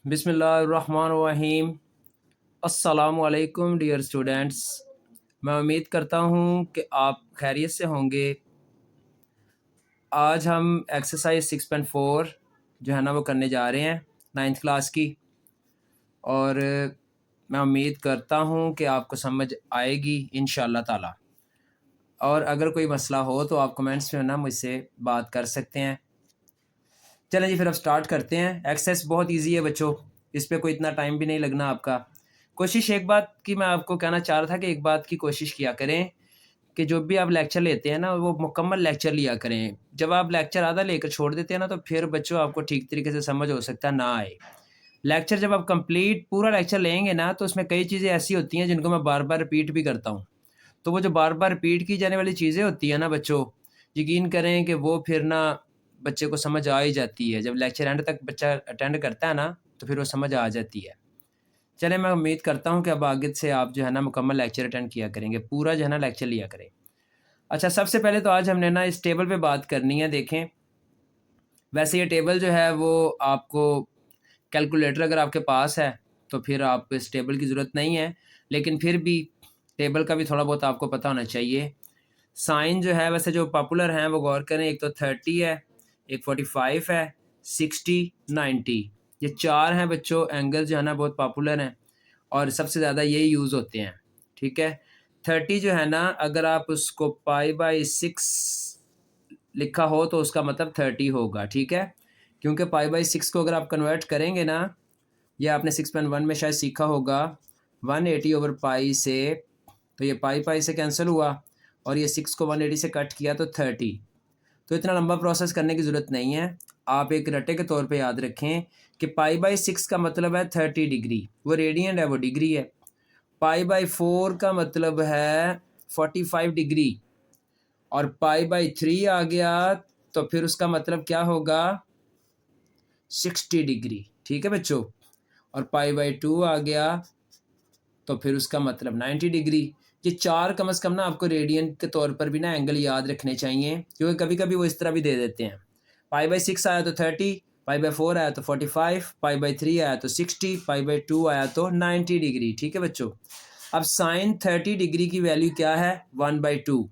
बिस्मिल्लाहिर्रहमानिर्रहीम। अस्सलामुअलैकुम dear students. मैं उम्मीद करता हूँ कि आप खैरियत से होंगे। आज हम एक्सरसाइज 6.4 जो है ना वो करने जा रहे हैं 9th क्लास की, और मैं उम्मीद करता हूँ कि आपको समझ आएगी इंशाअल्लाह ताला। और अगर कोई मसला हो तो आप कमेंट्स में ना मुझसे बात कर सकते हैं। चलें जी, फिर अब स्टार्ट करते हैं। एक्सरसाइज बहुत इजी है बच्चों, इस पर कोई इतना टाइम भी नहीं लगना आपका। कोशिश एक बात की मैं आपको कहना चाह रहा था कि एक बात की कोशिश किया करें कि जो भी आप लेक्चर लेते हैं ना वो मुकम्मल लेक्चर लिया करें। जब आप लेक्चर आधा लेकर छोड़ देते हैं ना तो फिर बच्चों आपको ठीक तरीके से समझ हो सकता है ना आए। लेक्चर जब आप कंप्लीट पूरा लेक्चर लेंगे ना तो उसमें कई चीज़ें ऐसी होती हैं जिनको मैं बार बार रिपीट भी करता हूँ। तो वो जो बार बार रिपीट की जाने वाली चीज़ें होती हैं ना बच्चों, यकीन करें कि वो फिर ना बच्चे को समझ आ ही जाती है। जब लेक्चर एंड तक बच्चा अटेंड करता है ना तो फिर वो समझ आ जाती है। चलें, मैं उम्मीद करता हूँ कि अब आगे से आप जो है ना मुकम्मल लेक्चर अटेंड किया करेंगे, पूरा जो है ना लेक्चर लिया करें। अच्छा, सबसे पहले तो आज हमने ना इस टेबल पे बात करनी है। देखें, वैसे ये टेबल जो है वो आपको कैलकुलेटर अगर आपके पास है तो फिर आप इस टेबल की ज़रूरत नहीं है, लेकिन फिर भी टेबल का भी थोड़ा बहुत आपको पता होना चाहिए। साइन जो है वैसे जो पॉपुलर हैं वो गौर करें, एक तो 30 है, एक 45 है, 60, 90। ये चार हैं बच्चों एंगल जो है ना बहुत पॉपुलर हैं और सबसे ज़्यादा यही यूज़ होते हैं। ठीक है, 30 जो है ना अगर आप उसको पाई/6 लिखा हो तो उसका मतलब 30 होगा। ठीक है, क्योंकि पाई/6 को अगर आप कन्वर्ट करेंगे ना, यह आपने 6.1 में शायद सीखा होगा, 180/पाई से, तो ये पाई से कैंसिल हुआ और ये 6 को 180 से कट किया तो 30। तो इतना लंबा प्रोसेस करने की ज़रूरत नहीं है। आप एक रटे के तौर पे याद रखें कि पाई/6 का मतलब है 30 डिग्री, वो रेडियंट है, वो डिग्री है। पाई/4 का मतलब है 45 डिग्री, और पाई/3 आ गया तो फिर उसका मतलब क्या होगा, 60 डिग्री। ठीक है बच्चों, और पाई/2 आ गया तो फिर उसका मतलब 90 डिग्री। ये चार कम से कम ना आपको रेडियन के तौर पर भी ना एंगल याद रखने चाहिए, क्योंकि कभी कभी वो इस तरह भी दे देते हैं। पाई/6 आया तो 30, पाई/4 आया तो 45, पाई/3 आया तो 60, पाई/2 आया तो 90 डिग्री। ठीक है बच्चों, अब साइन 30 डिग्री की वैल्यू क्या है, 1/2।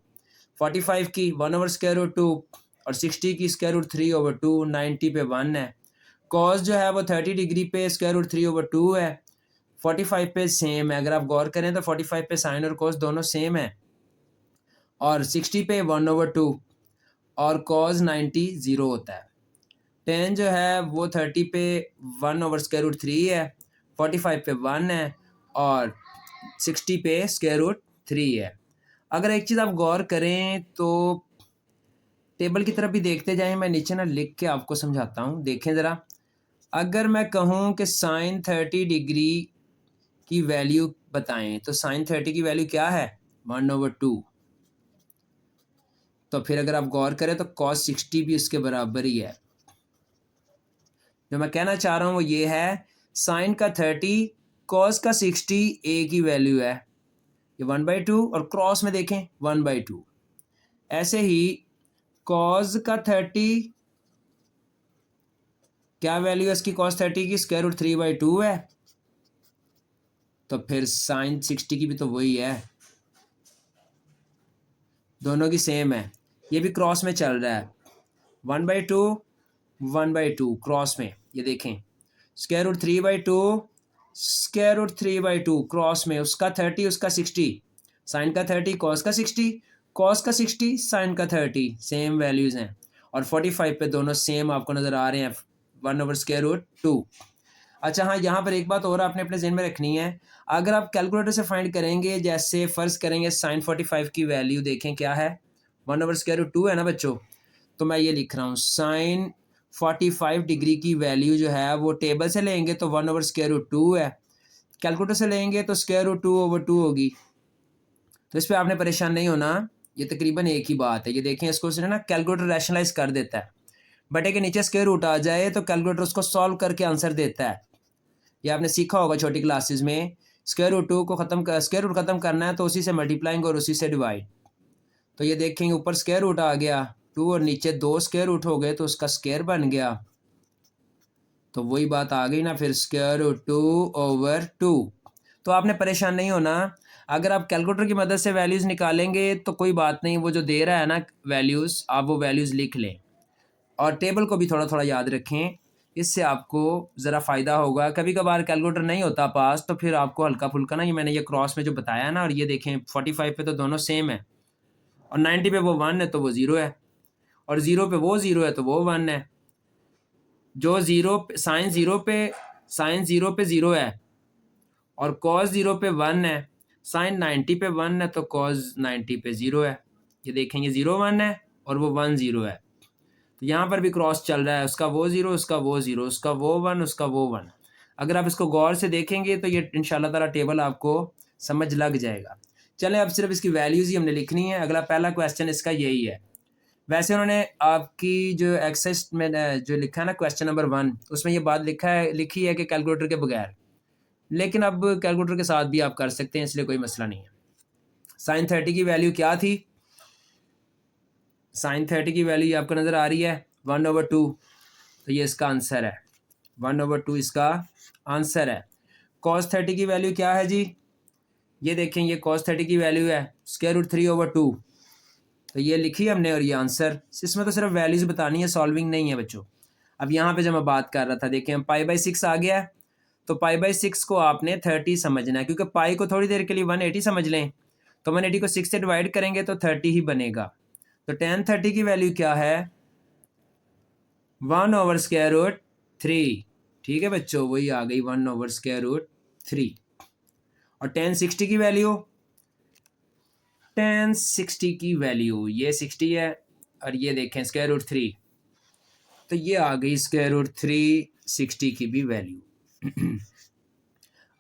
45 की 1/√2 और 60 की √3/2, 90 पे 1 है। कॉस जो है वो 30 डिग्री पे √3/2 है, 45 पे सेम है। अगर आप गौर करें तो 45 पे साइन और कोस दोनों सेम है, और 60 पे 1/2 और कॉस 90 ज़ीरो होता है। टेन जो है वो 30 पे 1/√3 है, 45 पे 1 है और 60 पे √3 है। अगर एक चीज़ आप गौर करें तो टेबल की तरफ भी देखते जाएं, मैं नीचे ना लिख के आपको समझाता हूँ। देखें ज़रा, अगर मैं कहूँ कि साइन 30 डिग्री की वैल्यू बताएं तो साइन 30 की वैल्यू क्या है, 1/2। तो फिर अगर आप गौर करें तो कॉस 60 भी उसके बराबर ही है। जो मैं कहना चाह रहा हूँ वो ये है, साइन का 30 कॉस का 60 एक ही वैल्यू है, ये 1/2, और क्रॉस में देखें 1/2। ऐसे ही कॉस का 30 क्या वैल्यू है इसकी, कॉस 30 की √3/2 है, तो फिर साइन 60 की भी तो वही है, दोनों की सेम है। ये भी क्रॉस में चल रहा है, 1/2 1/2 क्रॉस में, ये देखें √3/2 √3/2 क्रॉस में, उसका 30 उसका 60, साइन का 30 कॉस का 60, कॉस का 60 साइन का 30, सेम वैल्यूज़ हैं। और 45 पे दोनों सेम आपको नज़र आ रहे हैं, 1/√2। अच्छा हाँ, यहाँ पर एक बात और आपने अपने जहन में रखनी है। अगर आप कैलकुलेटर से फाइंड करेंगे, जैसे फ़र्ज़ करेंगे साइन 45 की वैल्यू देखें क्या है, 1/√2 है ना बच्चों, तो मैं ये लिख रहा हूँ साइन 45 डिग्री की वैल्यू जो है वो टेबल से लेंगे तो 1/√2 है, कैलकुलेटर से लेंगे तो √2/2 होगी। तो इस पर आपने परेशान नहीं होना, ये तकरीबन एक ही बात है। ये देखें, इसको उसने ना कैलकुलेटर रैशनलाइज कर देता है, बटे के नीचे स्क्वायर रूट आ जाए तो कैलकुलेटर उसको सॉल्व करके आंसर देता है। ये आपने सीखा होगा छोटी क्लासेस में, √2 को स्क्वायर रूट खत्म करना है तो उसी से मल्टीप्लाइंग और उसी से डिवाइड। तो ये देखेंगे ऊपर स्क्वायर रूट आ गया 2 और नीचे 2 स्क्वायर रूट हो गए तो उसका स्क्वायर बन गया, तो वही बात आ गई ना फिर, स्क्वायर रूट 2/2। तो आपने परेशान नहीं होना, अगर आप कैलकुलेटर की मदद से वैल्यूज़ निकालेंगे तो कोई बात नहीं, वो जो दे रहा है ना वैल्यूज़, आप वो वैल्यूज़ लिख लें और टेबल को भी थोड़ा थोड़ा याद रखें। इससे आपको ज़रा फ़ायदा होगा। कभी कभार कैलकुलेटर नहीं होता पास, तो फिर आपको हल्का फुल्का ना, ये मैंने ये क्रॉस में जो बताया है ना, और ये देखें 45 पे तो दोनों सेम है, और 90 पे वो 1 है तो वो 0 है, और 0 पे वो 0 है तो वो 1 है। जो साइन ज़ीरो पे 0 है और कॉस 0 पे 1 है। साइन 90 पे 1 है तो कॉस 90 पे 0 है। ये देखेंगे 0 1 है और वो 1 0 है। तो यहाँ पर भी क्रॉस चल रहा है, उसका वो 0, उसका वो 0, उसका वो 1, उसका वो 1। अगर आप इसको गौर से देखेंगे तो ये इंशाल्लाह ताला टेबल आपको समझ लग जाएगा। चलें, अब सिर्फ इसकी वैल्यूज़ ही हमने लिखनी है। अगला पहला क्वेश्चन इसका यही है। वैसे उन्होंने आपकी जो एक्सरसाइज में जो लिखा है ना क्वेश्चन नंबर 1, उसमें ये बात लिखी है कि कैलकुलेटर के बगैर, लेकिन अब कैलकुलेटर के साथ भी आप कर सकते हैं, इसलिए कोई मसला नहीं है। साइन 30 की वैल्यू क्या थी? साइन 30 की वैल्यू आपको नज़र आ रही है 1/2। तो ये इसका आंसर है, 1/2 इसका आंसर है। कॉस 30 की वैल्यू क्या है जी? ये देखें, ये कॉस 30 की वैल्यू है स्क्वायर रूट 3/2। तो ये लिखी हमने और ये आंसर। इसमें तो सिर्फ वैल्यूज़ बतानी है, सॉल्विंग नहीं है बच्चों। अब यहाँ पे जब मैं बात कर रहा था, देखें हम पाई/6 आ गया है, तो पाई/6 को आपने 30 समझना है, क्योंकि पाई को थोड़ी देर के लिए 180 समझ लें, तो 180 को 6 से डिवाइड करेंगे तो 30 ही बनेगा। तो tan 30 की वैल्यू क्या है? 1/√3। ठीक है बच्चों, वही आ गई 1/√3। और tan 60 की वैल्यू, tan 60 की वैल्यू ये 60 है, और ये देखें √3, तो ये आ गई √360 की भी वैल्यू।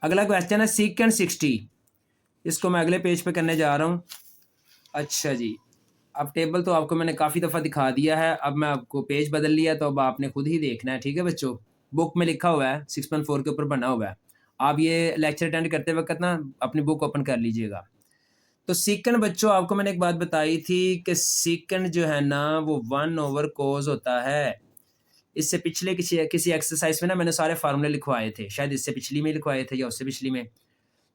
अगला क्वेश्चन है सीकेंड 60। इसको मैं अगले पेज पे करने जा रहा हूँ। अच्छा जी, अब टेबल तो आपको मैंने काफ़ी दफ़ा दिखा दिया है, अब मैं आपको पेज बदल लिया, तो अब आपने खुद ही देखना है। ठीक है बच्चों, बुक में लिखा हुआ है 6.4 के ऊपर बना हुआ है। आप ये लेक्चर अटेंड करते वक्त ना अपनी बुक ओपन कर लीजिएगा। तो सीकेंड बच्चों, आपको मैंने एक बात बताई थी कि सीकेंड जो है ना वो 1/cos होता है। इससे पिछले किसी एक्सरसाइज में ना मैंने सारे फार्मूले लिखवाए थे, शायद इससे पिछली में लिखवाए थे या उससे पिछली में।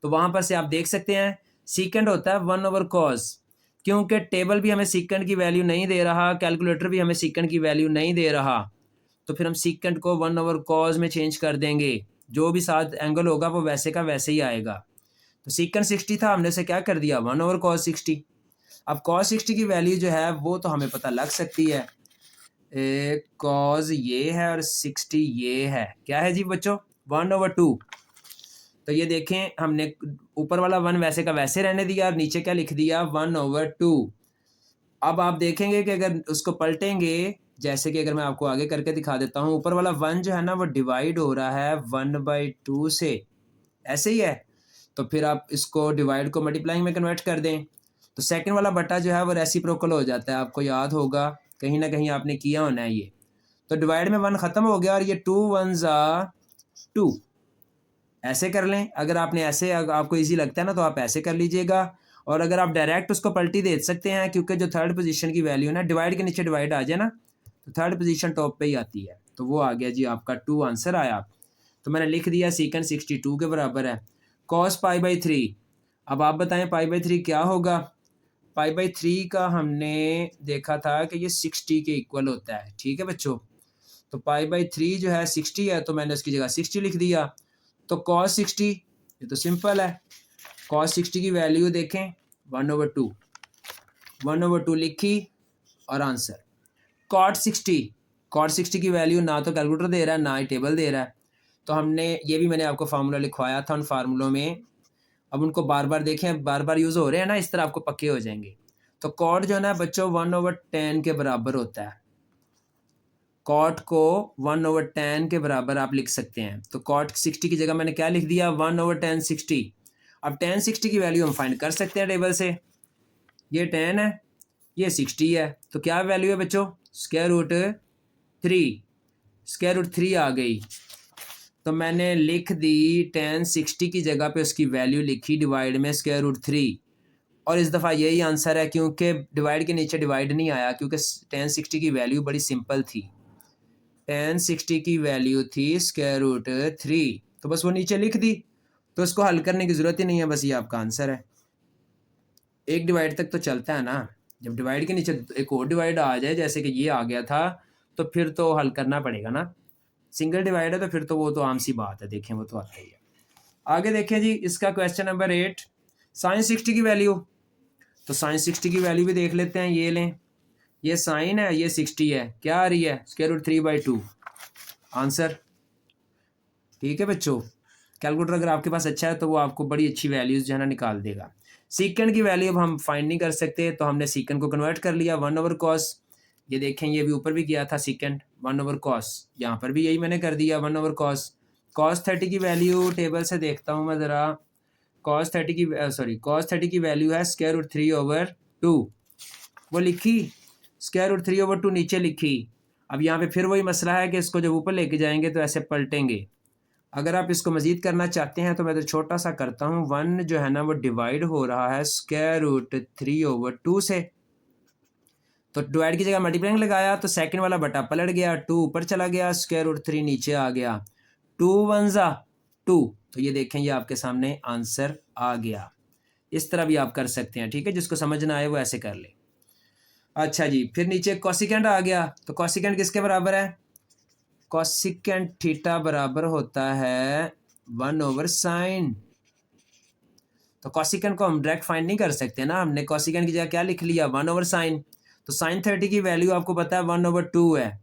तो वहाँ पर से आप देख सकते हैं सीकेंड होता है 1/cos, क्योंकि टेबल भी हमें सीकेंड की वैल्यू नहीं दे रहा, कैलकुलेटर भी हमें सीकेंड की वैल्यू नहीं दे रहा, तो फिर हम सीकेंड को 1/cos में चेंज कर देंगे। जो भी साथ एंगल होगा वो वैसे का वैसे ही आएगा। तो सीकेंड 60 था, हमने से क्या कर दिया 1/cos 60। अब cos 60 की वैल्यू जो है वो तो हमें पता लग सकती है, कॉज ये है और 60 ये है। क्या है जी बच्चों? 1/2। तो ये देखें, हमने ऊपर वाला 1 वैसे का वैसे रहने दिया और नीचे क्या लिख दिया 1/2। अब आप देखेंगे कि अगर उसको पलटेंगे, जैसे कि अगर मैं आपको आगे करके दिखा देता हूँ, ऊपर वाला 1 जो है ना वो डिवाइड हो रहा है 1/2 से, ऐसे ही है। तो फिर आप इसको डिवाइड को मल्टीप्लाइंग में कन्वर्ट कर दें, तो सेकंड वाला बटा जो है वो रेसिप्रोकल हो जाता है। आपको याद होगा, कहीं ना कहीं आपने किया होना है ये। तो डिवाइड में 1 ख़त्म हो गया और ये 2 1s 2। ऐसे कर लें, अगर आपने ऐसे आपको इजी लगता है ना तो आप ऐसे कर लीजिएगा। और अगर आप डायरेक्ट उसको पलटी दे सकते हैं, क्योंकि जो थर्ड पोजीशन की वैल्यू है ना, डिवाइड के नीचे डिवाइड आ जाए ना, तो थर्ड पोजीशन टॉप पे ही आती है। तो वो आ गया जी आपका 2 आंसर आया। तो मैंने लिख दिया सीकेंड 62 के बराबर है cos π/3। अब आप बताएं π/3 क्या होगा? π/3 का हमने देखा था कि ये 60 के इक्वल होता है। ठीक है बच्चों, तो π/3 जो है 60 है, तो मैंने उसकी जगह 60 लिख दिया। तो cos 60, ये तो सिंपल है, cos 60 की वैल्यू देखें 1/2, 1/2 लिखी और आंसर। cot 60 की वैल्यू ना तो कैलकुलेटर दे रहा है ना ही टेबल दे रहा है, तो हमने ये भी मैंने आपको फार्मूला लिखवाया था, उन फार्मूलों में अब उनको बार बार देखें, बार बार यूज़ हो रहे हैं ना, इस तरह आपको पक्के हो जाएंगे। तो कॉट जो है ना बच्चों 1/10 के बराबर होता है। कॉट को 1/10 के बराबर आप लिख सकते हैं। तो कॉट 60 की जगह मैंने क्या लिख दिया 1/10 60। अब tan 60 की वैल्यू हम फाइंड कर सकते हैं टेबल से। ये 10 है, ये 60 है, तो क्या वैल्यू है बच्चों? √3। √3 आ गई, तो मैंने लिख दी tan 60 की जगह पे उसकी वैल्यू लिखी डिवाइड में √3। और इस दफ़ा यही आंसर है, क्योंकि डिवाइड के नीचे डिवाइड नहीं आया, क्योंकि tan 60 की वैल्यू बड़ी सिंपल थी। tan 60 की वैल्यू थी स्क्वायर रूट 3, तो बस वो नीचे लिख दी, तो इसको हल करने की ज़रूरत ही नहीं है, बस ये आपका आंसर है। एक डिवाइड तक तो चलता है ना, जब डिवाइड के नीचे एक और डिवाइड आ जाए जैसे कि ये आ गया था, तो फिर तो हल करना पड़ेगा ना। सिंगल डिवाइड है तो फिर तो वो तो आम सी बात है, देखें वो तो आता ही है। आगे देखें जी, इसका क्वेश्चन नंबर 8, साइन 60 की वैल्यू। तो साइन 60 की वैल्यू भी देख लेते हैं, ये लें, ये साइन है, ये 60 है, क्या आ रही है स्क्वायर रूट 3/2 आंसर। ठीक है बच्चों, कैलकुलेटर अगर आपके पास अच्छा है तो वो आपको बड़ी अच्छी वैल्यूज जो है ना निकाल देगा। सीकेंड की वैल्यू अब हम फाइंड नहीं कर सकते, तो हमने सीकेंड को कन्वर्ट कर लिया 1/cos। ये देखें, ये भी ऊपर भी किया था सीकेंड 1/cos, यहाँ पर भी यही मैंने कर दिया 1/cos। cos 30 की वैल्यू टेबल से देखता हूँ मैं ज़रा, cos 30 की cos 30 की वैल्यू है स्क्वायर रूट 3/2, वो लिखी, स्क्वायर रूट 3/2 नीचे लिखी। अब यहाँ पे फिर वही मसला है कि इसको जब ऊपर लेके जाएंगे तो ऐसे पलटेंगे। अगर आप इसको मज़ीद करना चाहते हैं तो मैं तो छोटा सा करता हूँ, 1 जो है ना वो डिवाइड हो रहा है स्क्वायर रूट 3/2 से, तो डिवाइड की जगह मल्टीप्लाइंग लगाया तो सेकंड वाला बटा पलट गया, 2 ऊपर चला गया, स्क्वायर रूट 3 नीचे आ गया, 2 1 2। तो ये देखें, ये आपके सामने आंसर आ गया। इस तरह भी आप कर सकते हैं, ठीक है, जिसको समझ ना आए वो ऐसे कर ले। अच्छा जी, फिर नीचे कॉसिकेंड आ गया, तो कॉसिकेंड किसके बराबर है, कॉसिकेंड थीटा बराबर होता है 1/sin। तो कॉसिकेंड को हम डायरेक्ट फाइंड नहीं कर सकते ना, हमने कॉसिकेंड की जगह क्या लिख लिया 1/sin। तो sin 30 की वैल्यू आपको पता है 1/2 है,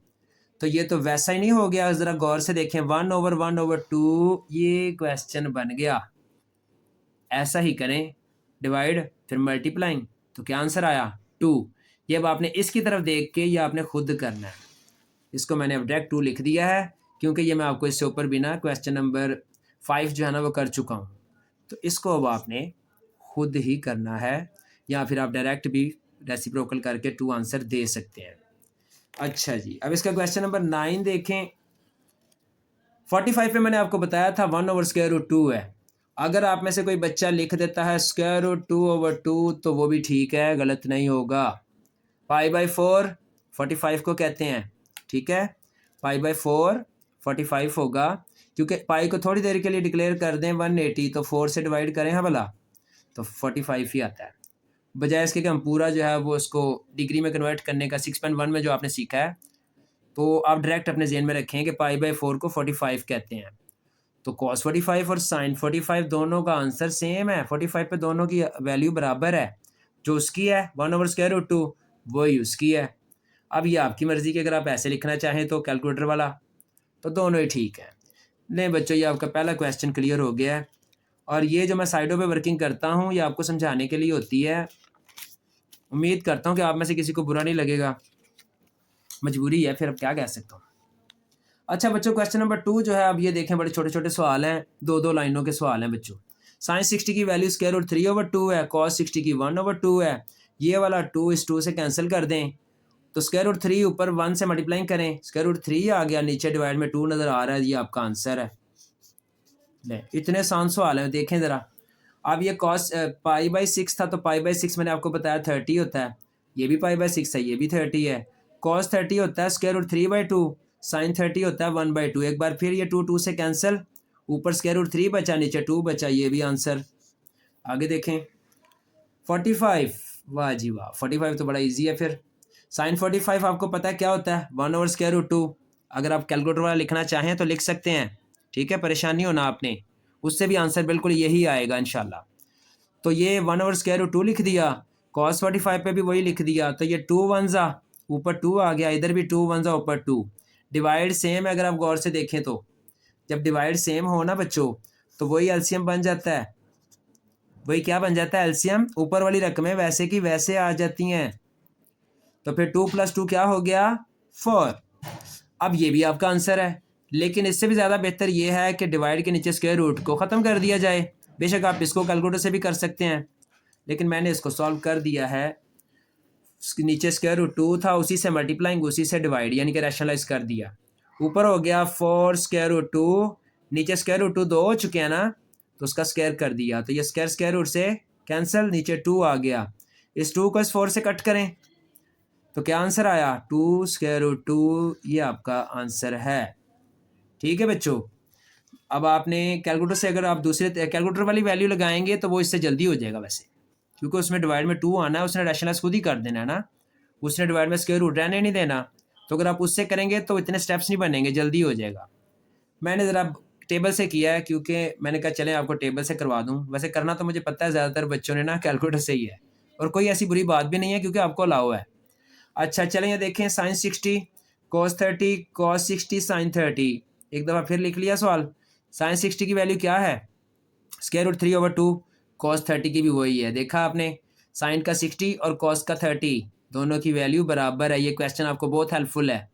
तो ये तो वैसा ही नहीं हो गया, ज़रा गौर से देखें 1/1/2, ये क्वेश्चन बन गया। ऐसा ही करें, डिवाइड फिर मल्टीप्लाइंग, तो क्या आंसर आया 2। ये अब आपने इसकी तरफ देख के ये आपने खुद करना है, इसको मैंने अब डायरेक्ट 2 लिख दिया है, क्योंकि ये मैं आपको इससे ऊपर भी ना क्वेश्चन नंबर 5 जो है ना वो कर चुका हूँ। तो इसको अब आपने खुद ही करना है, या फिर आप डायरेक्ट भी रेसिप्रोकल करके 2 आंसर दे सकते हैं। अच्छा जी, अब इसका क्वेश्चन नंबर 9 देखें। 45 पे मैंने आपको बताया था 1/√2 है। अगर आप में से कोई बच्चा लिख देता है √2/2 तो वो भी ठीक है, गलत नहीं होगा। π/4 45 को कहते हैं, ठीक है, π/4 45 होगा, क्योंकि पाई को थोड़ी देर के लिए डिक्लेयर कर दें 180, तो 4 से डिवाइड करें हाँ भला, तो 45 ही आता है। बजाय इसके कि हम पूरा जो है वो उसको डिग्री में कन्वर्ट करने का 6.1 में जो आपने सीखा है, तो आप डायरेक्ट अपने जेहन में रखें कि π/4 को 45 कहते हैं। तो cos 45 और sin 45 दोनों का आंसर सेम है, 45 पे दोनों की वैल्यू बराबर है, जो उसकी है 1/√2 वही उसकी है। अब ये आपकी मर्ज़ी कि अगर आप ऐसे लिखना चाहें तो कैलकुलेटर वाला, तो दोनों ही ठीक है। नहीं बच्चों, ये आपका पहला क्वेश्चन क्लियर हो गया है, और ये जो मैं साइडों पे वर्किंग करता हूँ ये आपको समझाने के लिए होती है। उम्मीद करता हूँ कि आप में से किसी को बुरा नहीं लगेगा, मजबूरी है, फिर अब क्या कह सकता हूँ। अच्छा बच्चों, क्वेश्चन नंबर 2 जो है, अब ये देखें, बड़े छोटे छोटे सवाल हैं, 2-2 लाइनों के सवाल हैं बच्चों। साइन 60 की वैल्यू स्क्वायर रूट 3/2 है, कॉस 60 की 1/2 है, ये वाला 2 इस 2 से कैंसिल कर दें, तो स्क्वायर रूट 3 ऊपर 1 से मल्टीप्लाइंग करें, स्क्वायर रूट 3 आ गया, नीचे डिवाइड में 2 नज़र आ रहा है, ये आपका आंसर है। ले, इतने आसान सवाल हैं, देखें ज़रा। अब ये कॉस π/6 था, तो π/6 मैंने आपको बताया 30 होता है, ये भी π/6 है, ये भी 30 है। कॉस 30 होता है स्क्वायर रूट 3/2, साइन 30 होता है 1/2। एक बार फिर ये 2 से कैंसिल, ऊपर स्क्वायर रूट 3 बचा, नीचे 2 बचा, ये भी आंसर। आगे देखें 45, वाह जी वाह, 45 तो बड़ा इजी है। फिर साइन 45 आपको पता है क्या होता है 1/√2। अगर आप कैलकुलेटर वाला लिखना चाहें तो लिख सकते हैं, ठीक है, परेशानी होना आपने, उससे भी आंसर बिल्कुल यही आएगा इंशाल्लाह। तो ये 1/√2 लिख दिया, cos 45 पे भी वही लिख दिया, तो ये 2 1 ऊपर 2 आ गया, इधर भी 2 1 ऊपर 2। डिवाइड सेम है, अगर आप गौर से देखें तो जब डिवाइड सेम हो ना बच्चों, तो वही एलसीएम बन जाता है। वही क्या बन जाता है एलसीएम, ऊपर वाली रकमें वैसे की वैसे आ जाती हैं। तो फिर 2 + 2 क्या हो गया 4। अब ये भी आपका आंसर है, लेकिन इससे भी ज़्यादा बेहतर ये है कि डिवाइड के नीचे स्क्वायर रूट को ख़त्म कर दिया जाए। बेशक आप इसको कैलकुलेटर से भी कर सकते हैं, लेकिन मैंने इसको सॉल्व कर दिया है। नीचे स्क्वायर रूट 2 था, उसी से मल्टीप्लाइंग, उसी से डिवाइड, यानी कि रैशनलाइज कर दिया। ऊपर हो गया 4 स्क्वायर रूट 2, नीचे स्क्वायर रूट 2 2 हो चुके हैं ना, तो उसका स्क्वायर कर दिया, तो ये स्क्वायर रूट से कैंसिल, नीचे 2 आ गया। इस 2 को इस 4 से कट करें, तो क्या आंसर आया, 2 स्क्वायर रूट 2, ये आपका आंसर है। ठीक है बच्चों, अब आपने कैलकुलेटर से अगर आप दूसरे कैलकुलेटर वाली वैल्यू लगाएंगे तो वो इससे जल्दी हो जाएगा वैसे, क्योंकि उसमें डिवाइड में 2 आना है, उसने रैशनलाइज खुद ही कर देना है ना, उसने डिवाइड में स्क्वायर रूट रहने नहीं देना। तो अगर आप उससे करेंगे तो इतने स्टेप्स नहीं बनेंगे, जल्दी हो जाएगा। मैंने ज़रा टेबल से किया है, क्योंकि मैंने कहा चलें आपको टेबल से करवा दूं। वैसे करना तो मुझे पता है ज़्यादातर बच्चों ने ना कैलकुलेटर से ही है, और कोई ऐसी बुरी बात भी नहीं है क्योंकि आपको अलाउ है। अच्छा चलें ये देखें, साइन 60 cos 30 cos 60 sin 30। एक दफ़ा फिर लिख लिया सवाल। साइन 60 की वैल्यू क्या है, स्क्वायर रूट 3/2। cos 30 की भी वही है, देखा आपने, साइन का 60 और cos का 30 दोनों की वैल्यू बराबर है। ये क्वेश्चन आपको बहुत हेल्पफुल है।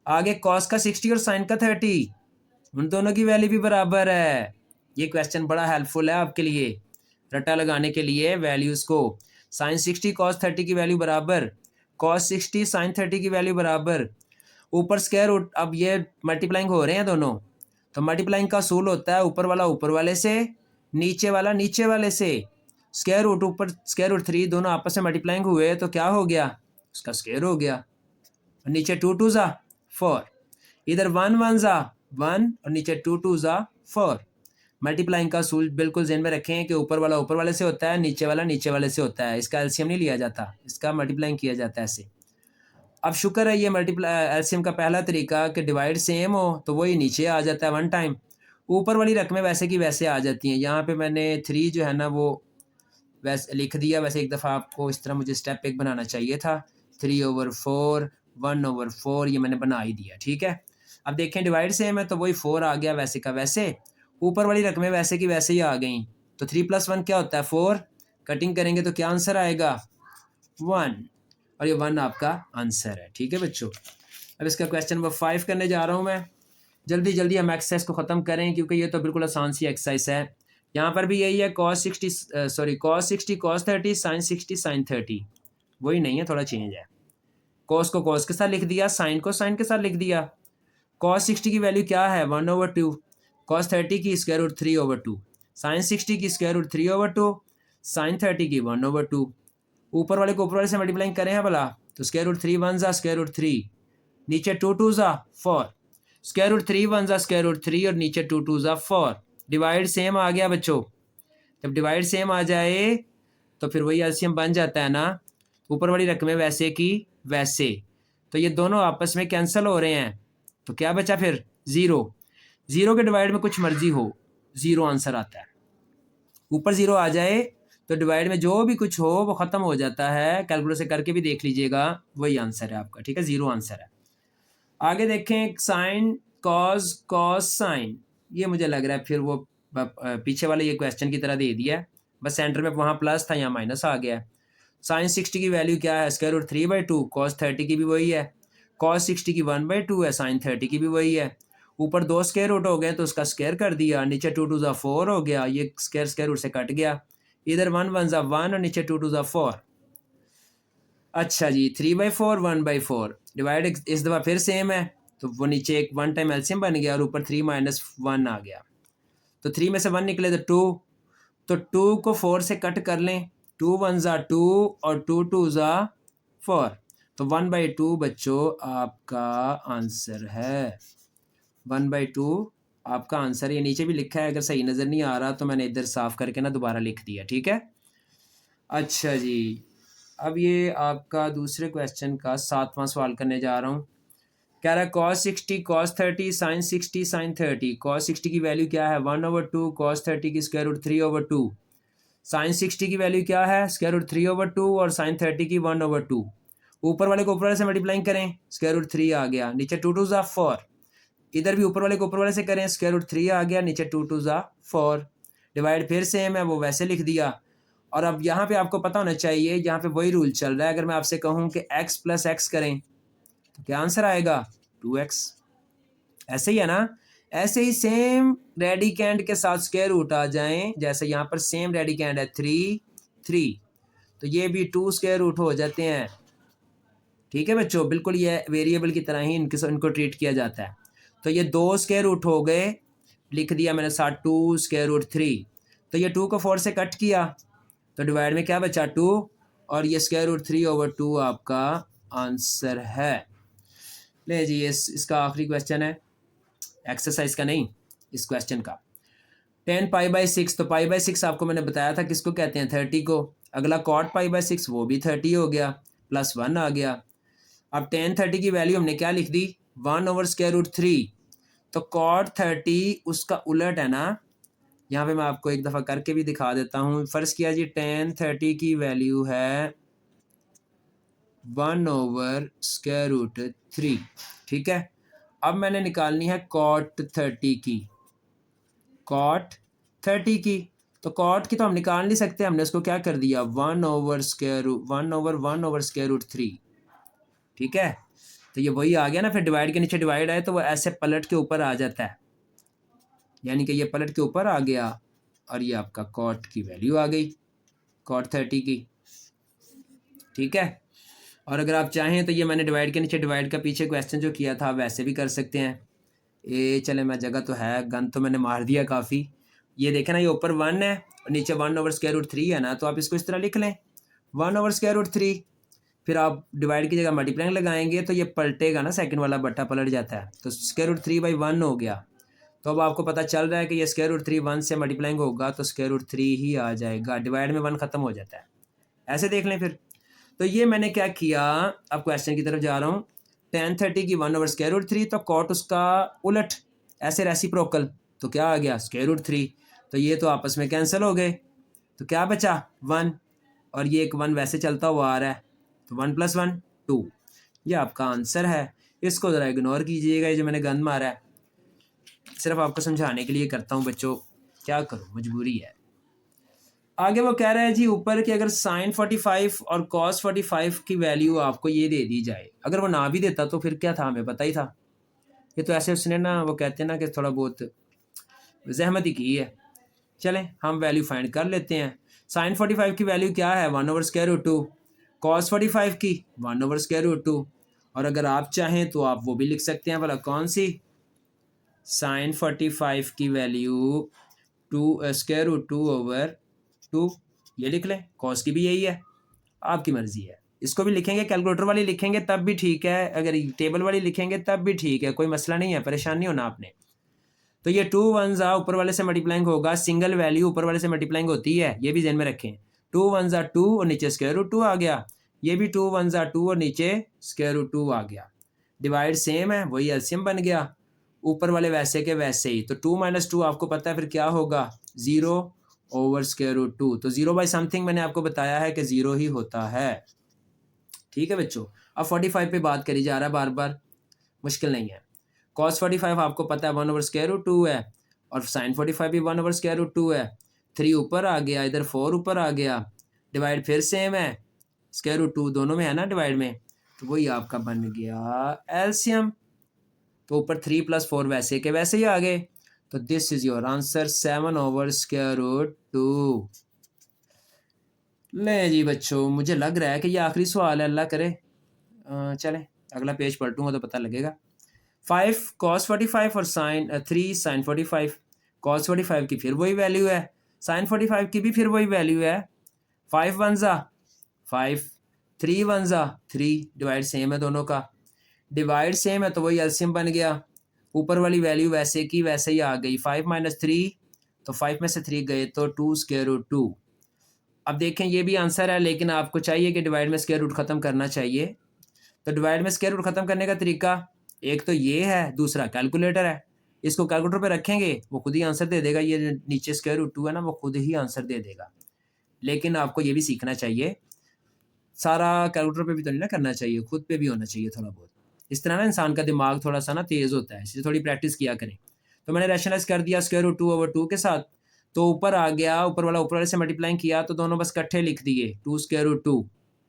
आगे cos का 60 और साइन का 30, उन दोनों की वैल्यू भी बराबर है। ये क्वेश्चन बड़ा हेल्पफुल है आपके लिए, रट्टा लगाने के लिए वैल्यूज़ को। साइन 60 cos 30 की वैल्यू बराबर, cos 60 साइन 30 की वैल्यू बराबर, ऊपर स्क्वायर रूट। अब ये मल्टीप्लाइंग हो रहे हैं दोनों, तो मल्टीप्लाइंग का असूल होता है ऊपर वाला ऊपर वाले से, नीचे वाला नीचे वाले से। स्क्वायर रूट ऊपर स्क्वायर रूट 3 दोनों आपस में मल्टीप्लाइंग हुए तो क्या हो गया, उसका स्क्वायर हो गया। और नीचे 2 2 ज़ा 4, इधर 1 1 ज़ा 1 और नीचे 2 2 ज़ा 4। मल्टीप्लाइंग का असूल बिल्कुल ज़हन में रखें कि ऊपर वाला ऊपर वाले से होता है, नीचे वाला नीचे वाले से होता है। इसका एलसीएम नहीं लिया जाता, इसका मल्टीप्लाइंग किया जाता है ऐसे। अब शुक्र है ये मल्टीप्लाई एलसीएम का पहला तरीका कि डिवाइड सेम हो तो वही नीचे आ जाता है वन टाइम, ऊपर वाली रकमें वैसे की वैसे आ जाती हैं। यहाँ पे मैंने 3 जो है ना वो वैसे लिख दिया, वैसे एक दफ़ा आपको इस तरह मुझे स्टेप एक बनाना चाहिए था। 3/4 1/4 ये मैंने बना ही दिया, ठीक है। अब देखें डिवाइड सेम है तो वही 4 आ गया वैसे का वैसे, ऊपर वाली रकमें वैसे की वैसे ही आ गई। तो 3 + 1 क्या होता है 4, कटिंग करेंगे तो क्या आंसर आएगा 1, और ये 1 आपका आंसर है। ठीक है बच्चों, अब इसका क्वेश्चन नंबर 5 करने जा रहा हूँ मैं। जल्दी जल्दी हम एक्सरसाइज को ख़त्म करें क्योंकि ये तो बिल्कुल आसान सी एक्सरसाइज है। यहाँ पर भी यही है, cos 60 cos 30 sin 60 sin 30, वही नहीं है, थोड़ा चेंज है। cos को cos के साथ लिख दिया, sin को sin के साथ लिख दिया। cos 60 की वैल्यू क्या है 1/2, cos 30 की स्क्वायर रूट 3/2, sin 60 की स्क्वायर रूट 3/2, sin 30 की 1/2। ऊपर वाले को ऊपर वाले से मल्टीप्लाइंग करें हैं भला, तो स्क्वायर रूट 3 1 ज़ा स्क्वायर रूट 3, नीचे 2 2 ज़ा 4, स्क्वायर रूट 3 1 ज़ा स्क्वायर रूट 3 और नीचे 2 2 ज़ा 4। डिवाइड सेम आ गया बच्चों। जब डिवाइड सेम आ जाए तो फिर वही एलसीएम बन जाता है ना, ऊपर वाली रकमें वैसे की वैसे, तो ये दोनों आपस में कैंसिल हो रहे हैं। तो क्या बचा फिर 0। 0 के डिवाइड में कुछ मर्जी हो, 0 आंसर आता है। ऊपर 0 आ जाए तो डिवाइड में जो भी कुछ हो वो ख़त्म हो जाता है। कैलकुलेटर से करके भी देख लीजिएगा, वही आंसर है आपका। ठीक है, 0 आंसर है। आगे देखें, साइन कॉस कॉस साइन, ये मुझे लग रहा है फिर वो पीछे वाले ये क्वेश्चन की तरह दे दिया है, बस सेंटर में वहाँ प्लस था यहाँ माइनस आ गया है। साइन 60 की वैल्यू क्या है, स्क्वायर रूट 3/2, cos 30 की भी वही है, cos 60 की 1/2 है, साइन 30 की भी वही है। ऊपर 2 स्क्वायर रूट हो गए तो उसका स्क्वायर कर दिया, नीचे 2 2 ज़ा 4 हो गया, ये स्क्वायर स्क्वायर रूट से कट गया, इधर 1 1 ज़ा 1 और नीचे 2 2 ज़ा 4। अच्छा जी, 3/4 1/4 डिवाइड इस दफ़ा फिर सेम है, तो वो नीचे एक 1 टाइम एलसीएम बन गया और ऊपर 3 - 1 आ गया। तो 3 में से 1 निकले तो 2, तो 2 को 4 से कट कर लें, 2 1 ज़ा 2 और 2 2 ज़ा 4, तो 1/2 बच्चों आपका आंसर है। 1/2 आपका आंसर, ये नीचे भी लिखा है, अगर सही नज़र नहीं आ रहा तो मैंने इधर साफ करके ना दोबारा लिख दिया। ठीक है, अच्छा जी, अब ये आपका दूसरे क्वेश्चन का 7वां सवाल करने जा रहा हूँ। कह रहा है cos 60 cos 30 sin 60 sin 30। cos 60 की वैल्यू क्या है 1/2, cos 30 की स्क्वायर रूट 3/2, sin 60 की वैल्यू क्या है स्क्वायर रूट 3/2 और sin 30 की 1/2। ऊपर वाले को ऊपर वाले से मल्टीप्लाइंग करें, स्क्वायर रूट 3 आ गया, नीचे 2 2 ज़ा 4, इधर भी ऊपर वाले को ऊपर वाले से करें, स्क्वायर रूट 3 आ गया, नीचे 2 2 ज़ा 4। डिवाइड फिर सेम है, वो वैसे लिख दिया। और अब यहाँ पे आपको पता होना चाहिए, यहाँ पे वही रूल चल रहा है। अगर मैं आपसे कहूँ कि x + x करें तो क्या आंसर आएगा 2x। ऐसे ही है ना, ऐसे ही सेम रेडिकेंड के साथ स्क्वायर रूट आ जाएं, जैसे यहाँ पर सेम रेडिकेंड है 3 3, तो ये भी 2 स्क्वायर रूट हो जाते हैं। ठीक है बच्चों, बिल्कुल ये वेरिएबल की तरह ही इनको ट्रीट किया जाता है। तो ये 2 स्क्वायर रूट हो गए, लिख दिया मैंने साथ 2 स्क्वायर रूट 3, तो ये 2 को 4 से कट किया तो डिवाइड में क्या बचा 2, और ये स्क्वायर रूट 3/2 आपका आंसर है। ले जी, इसका आखिरी क्वेश्चन है, एक्सरसाइज का नहीं, इस क्वेश्चन का। 10 पाई/6, तो पाई/6 आपको मैंने बताया था किसको कहते हैं, 30 को। अगला कॉट पाई/6, वो भी 30 हो गया, +1 आ गया। अब 10/30 की वैल्यू हमने क्या लिख दी, 1/√3। तो कॉट 30 उसका उलट है ना, यहाँ पे मैं आपको एक दफ़ा करके भी दिखा देता हूँ। फ़र्ज़ किया जी 10/30 की वैल्यू है 1/√3, ठीक है। अब मैंने निकालनी है कॉट 30 की, कॉट 30 की। तो कॉट की तो हम निकाल नहीं सकते, हमने उसको क्या कर दिया, 1/1/1/3, ठीक है। तो ये वही आ गया ना, फिर डिवाइड के नीचे डिवाइड आए तो वो ऐसे पलट के ऊपर आ जाता है, यानी कि ये पलट के ऊपर आ गया और ये आपका कॉट की वैल्यू आ गई, कॉट 30 की, ठीक है। और अगर आप चाहें तो ये मैंने डिवाइड के नीचे डिवाइड का पीछे क्वेश्चन जो किया था वैसे भी कर सकते हैं। ये चले, मैं जगह तो है, गन तो मैंने मार दिया काफ़ी। ये देखें ना, ये ऊपर 1 है और नीचे 1/√3 है ना, तो आप इसको इस तरह लिख लें 1/√3। फिर आप डिवाइड की जगह मल्टीप्लाइंग लगाएंगे तो ये पलटेगा ना, सेकंड वाला बट्टा पलट जाता है, तो √3/1 हो गया। तो अब आपको पता चल रहा है कि ये √3 1 से मल्टीप्लाइंग होगा तो √3 ही आ जाएगा, डिवाइड में 1 ख़त्म हो जाता है। ऐसे देख लें फिर। तो ये मैंने क्या किया, अब क्वेश्चन की तरफ जा रहा हूँ। 10/30 की 1/√3, तो कॉट उसका उलट, ऐसे रेसिप्रोकल, तो क्या आ गया, √3। तो ये तो आपस में कैंसिल हो गए, तो क्या बचा, 1, और ये एक 1 वैसे चलता हुआ आ रहा है, तो 1 + 1 2, ये आपका आंसर है। इसको ज़रा इग्नोर कीजिएगा, ये जो मैंने गंद मारा है सिर्फ आपको समझाने के लिए करता हूँ बच्चों, क्या करूँ, मजबूरी है। आगे वो कह रहा है जी ऊपर कि अगर sin 45 और cos 45 की वैल्यू आपको ये दे दी जाए, अगर वो ना भी देता तो फिर क्या था, हमें पता ही था। ये तो ऐसे उसने ना, वो कहते हैं ना कि थोड़ा बहुत जहमत ही की है। चलें हम वैल्यू फाइंड कर लेते हैं। sin 45 की वैल्यू क्या है, 1/√2, cos 45 की 1/√2, और अगर आप चाहें तो आप वो भी लिख सकते हैं, भला कौन सी, sin 45 की वैल्यू √2/2, ये लिख लें। कॉस की भी यही है, आपकी मर्जी है, इसको भी लिखेंगे, कैलकुलेटर वाली लिखेंगे तब भी ठीक है, अगर टेबल वाली लिखेंगे तब भी ठीक है, कोई मसला नहीं है, परेशान नहीं होना आपने। तो ये 2 1 ऊपर वाले से मल्टीप्लाइंग होगा, सिंगल वैल्यू ऊपर वाले से मल्टीप्लाइंग होती है, ये भी ध्यान में रखें। 2 1 2 और नीचे √2 आ गया, ये भी 2 1 2 और नीचे √2 आ गया। डिवाइड सेम है, वही एलसीएम बन गया, ऊपर वाले वैसे के वैसे ही। तो 2 - 2 आपको पता है फिर क्या होगा, 0/√2। तो 0 बाई समथिंग मैंने आपको बताया है कि 0 ही होता है, ठीक है बच्चों। अब 45 पे बात करी जा रहा है, बार बार मुश्किल नहीं है। cos 45 आपको पता है 1/√2 है, और sin 45 भी 1/√2 है। 3 ऊपर आ गया, इधर 4 ऊपर आ गया, डिवाइड फिर सेम है, √2 दोनों में है ना डिवाइड में, तो वही आपका बन गया एलसीएम। तो ऊपर 3 + 4 वैसे के वैसे ही आ गए, तो दिस इज योर आंसर 7/√2। ले जी बच्चों, मुझे लग रहा है कि ये आखिरी सवाल है, अल्लाह करे चलें अगला पेज पलटूंगा तो पता लगेगा। 5 cos 45 और sin 3 sin 45, cos 45 की फिर वही वैल्यू है, sin 45 की भी फिर वही वैल्यू है। 5 1 5, 3 1 3, डिवाइड सेम है दोनों का, डिवाइड सेम है तो वही एलसीएम बन गया, ऊपर वाली वैल्यू वैसे की वैसे ही आ गई। 5 - 3, तो 5 में से 3 गए तो 2√2। अब देखें ये भी आंसर है, लेकिन आपको चाहिए कि डिवाइड में स्क्वायर रूट ख़त्म करना चाहिए। तो डिवाइड में स्क्वायर रूट ख़त्म करने का तरीका एक तो ये है, दूसरा कैलकुलेटर है। इसको कैलकुलेटर पे रखेंगे वो खुद ही आंसर दे देगा, ये नीचे √2 है ना, वो खुद ही आंसर दे देगा। लेकिन आपको ये भी सीखना चाहिए, सारा कैलकुलेटर पे भी तो नहीं ना करना चाहिए, खुद पे भी होना चाहिए थोड़ा बहुत। इस तरह ना इंसान का दिमाग थोड़ा सा ना तेज़ होता है, इसलिए थोड़ी प्रैक्टिस किया करें। तो मैंने रैशनलाइज कर दिया √2/2 के साथ, तो ऊपर आ गया, ऊपर वाले से मल्टीप्लाइंग किया तो दोनों बस इकट्ठे लिख दिए 2√2,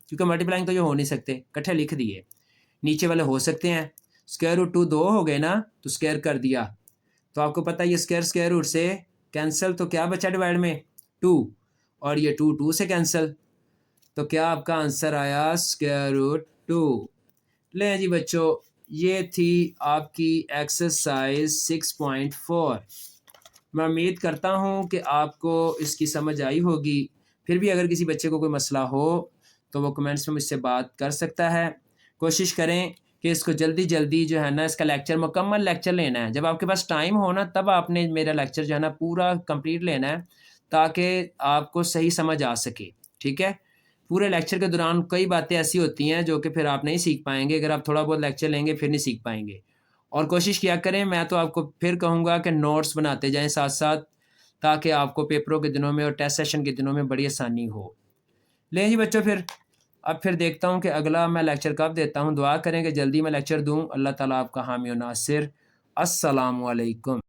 क्योंकि मल्टीप्लाइंग तो ये हो नहीं सकते, इकट्ठे लिख दिए। नीचे वाले हो सकते हैं, √2 2 हो गए ना, तो स्क्वायर कर दिया, तो आपको पता है ये स्क्वायर रूट से कैंसिल, तो क्या बचा डिवाइड में 2, और ये 2 2 से कैंसिल, तो क्या आपका आंसर आया √2। ले जी बच्चों, ये थी आपकी एक्सरसाइज 6.4। मैं उम्मीद करता हूँ कि आपको इसकी समझ आई होगी। फिर भी अगर किसी बच्चे को कोई मसला हो तो वो कमेंट्स में मुझसे बात कर सकता है। कोशिश करें कि इसको जल्दी जल्दी जो है ना इसका लेक्चर मुकम्मल लेक्चर लेना है। जब आपके पास टाइम हो ना तब आपने मेरा लेक्चर जो है ना पूरा कंप्लीट लेना है ताकि आपको सही समझ आ सके, ठीक है। पूरे लेक्चर के दौरान कई बातें ऐसी होती हैं जो कि फिर आप नहीं सीख पाएंगे। अगर आप थोड़ा बहुत लेक्चर लेंगे फिर नहीं सीख पाएंगे। और कोशिश किया करें, मैं तो आपको फिर कहूँगा कि नोट्स बनाते जाएं साथ साथ, ताकि आपको पेपरों के दिनों में और टेस्ट सेशन के दिनों में बड़ी आसानी हो। लें जी बच्चों, फिर अब फिर देखता हूँ कि अगला मैं लेक्चर कब देता हूँ। दुआ करें कि जल्दी मैं लेक्चर दूँ। अल्लाह ताला आपका हामी और नासिर। अस्सलामु अलैकुम।